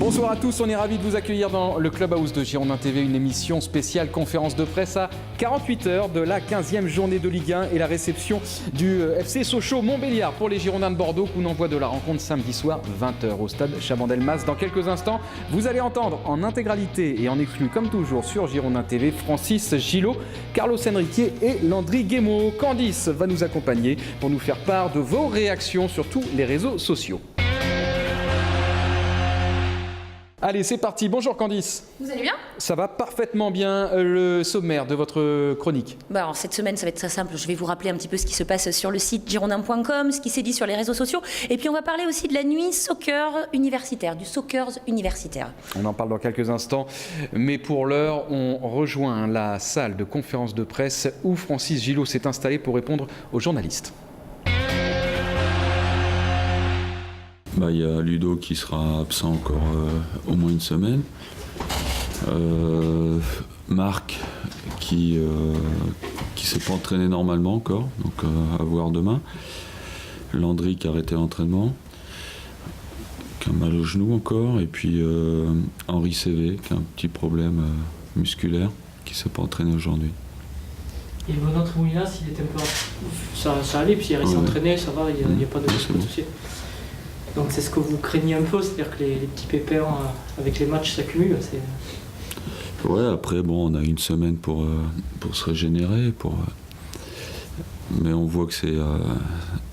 Bonsoir à tous, on est ravis de vous accueillir dans le Clubhouse de Girondin TV, une émission spéciale conférence de presse à 48 heures de la 15e journée de Ligue 1 et la réception du FC Sochaux-Montbéliard pour les Girondins de Bordeaux, coup d'envoi de la rencontre samedi soir 20h au stade Chabandelmas. Dans quelques instants, vous allez entendre en intégralité et en exclu comme toujours sur Girondin TV Francis Gillot, Carlos Henriquier et Landry Guémeau. Candice va nous accompagner pour nous faire part de vos réactions sur tous les réseaux sociaux. Allez, c'est parti. Bonjour Candice. Vous allez bien ? Ça va parfaitement bien. Le sommaire de votre chronique. Alors, cette semaine, ça va être très simple. Je vais vous rappeler un petit peu ce qui se passe sur le site girondin.com, ce qui s'est dit sur les réseaux sociaux. Et puis, on va parler aussi de la nuit soccer universitaire, du soccer universitaire. On en parle dans quelques instants. Mais pour l'heure, on rejoint la salle de conférence de presse où Francis Gillot s'est installé pour répondre aux journalistes. Il y a Ludo qui sera absent encore au moins une semaine. Marc qui s'est pas entraîné normalement encore, donc à voir demain. Landry qui a arrêté l'entraînement, qui a mal au genou encore. Et puis Henri Cévé qui a un petit problème musculaire, qui s'est pas entraîné aujourd'hui. Et notre Moulinas, il était un peu... Ça allait, puis il s'est entraîné, ça va, il n'y a pas de souci. Donc c'est ce que vous craignez un peu, c'est-à-dire que les petits pépins avec les matchs s'accumulent. Ouais, après on a une semaine pour se régénérer, mais on voit que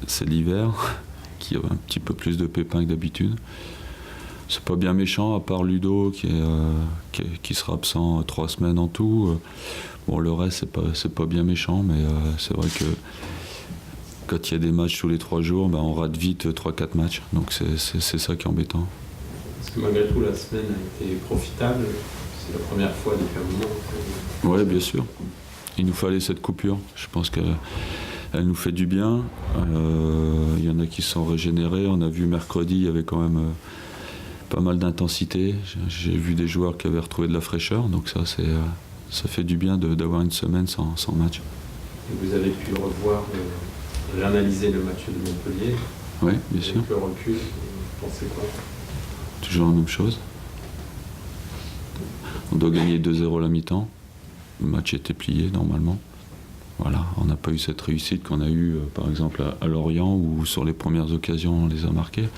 c'est l'hiver, qu'il y a un petit peu plus de pépins que d'habitude. C'est pas bien méchant, à part Ludo qui sera absent 3 semaines en tout. Le reste c'est pas bien méchant, mais c'est vrai que quand il y a des matchs tous les 3 jours, on rate vite 3-4 matchs. Donc c'est ça qui est embêtant. Parce que malgré tout, la semaine a été profitable. C'est la première fois depuis un moment. Oui, bien sûr. Il nous fallait cette coupure. Je pense qu'elle nous fait du bien. Il y en a qui se sont régénérés. On a vu mercredi, il y avait quand même pas mal d'intensité. J'ai vu des joueurs qui avaient retrouvé de la fraîcheur. Donc ça fait du bien d'avoir une semaine sans match. Et vous avez pu le revoir, réanalyser le match de Montpellier. Oui, bien sûr. Avec le recul, vous pensez quoi ? Toujours la même chose. On doit gagner 2-0 la mi-temps. Le match était plié normalement. Voilà, on n'a pas eu cette réussite qu'on a eue par exemple à Lorient, où sur les premières occasions on les a marqués.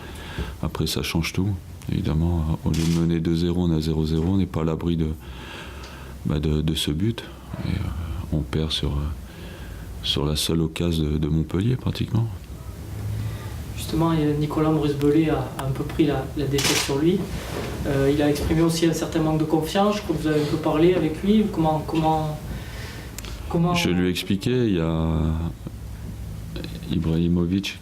Après ça change tout. Évidemment, au lieu de mener 2-0, on a 0-0, on n'est pas à l'abri de ce but. Et, on perd sur la seule occasion de Montpellier pratiquement. Justement, Nicolas Maurice-Belay a un peu pris la défaite sur lui. Il a exprimé aussi un certain manque de confiance. Je crois que vous avez un peu parlé avec lui. Comment... Je lui ai expliqué, il y a Ibrahimovic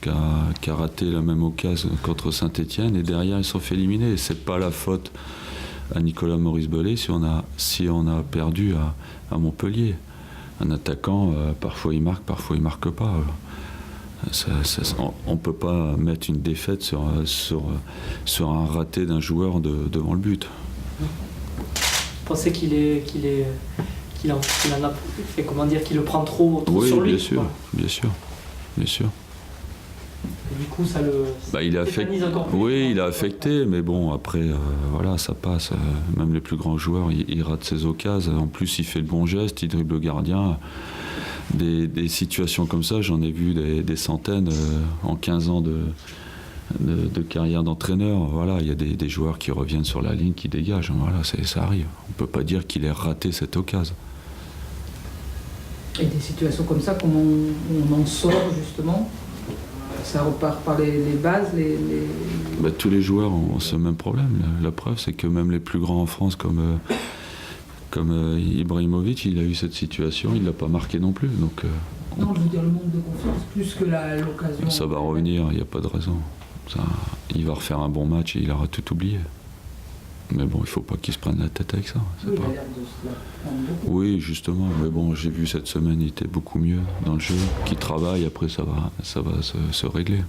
qui a raté la même occasion contre Saint-Etienne et derrière ils se sont fait éliminer. Et c'est pas la faute à Nicolas Maurice-Belay si on a perdu à Montpellier. Un attaquant, parfois il marque, parfois il marque pas. On ne peut pas mettre une défaite sur un raté d'un joueur devant le but. Vous pensez qu'il en a fait, comment dire, qu'il le prend trop sur lui? Oui, bien sûr, voilà. bien sûr. Et du coup, ça le... il a affecté. Oui, il a affecté, mais bon, après, voilà, ça passe. Même les plus grands joueurs, ils ratent ses occasions. En plus, il fait le bon geste, il dribble le gardien. Des situations comme ça, j'en ai vu des centaines en 15 ans de carrière d'entraîneur. Voilà, il y a des joueurs qui reviennent sur la ligne, qui dégagent. Voilà, ça arrive. On ne peut pas dire qu'il ait raté cette occasion. Et des situations comme ça, comment on en sort justement? Ça repart par les bases, Tous les joueurs ont ce même problème. La preuve, c'est que même les plus grands en France, comme Ibrahimovic, il a eu cette situation, il ne l'a pas marqué non plus. Donc, non, je veux dire le manque de confiance, plus que l'occasion. Ça va revenir, il n'y a pas de raison. Il va refaire un bon match et il aura tout oublié. Mais bon, il ne faut pas qu'il se prenne la tête avec ça. Oui, il a l'air de se la prendre beaucoup. Oui, justement. Mais bon, j'ai vu cette semaine, il était beaucoup mieux dans le jeu. Qu'il travaille, après ça va se régler.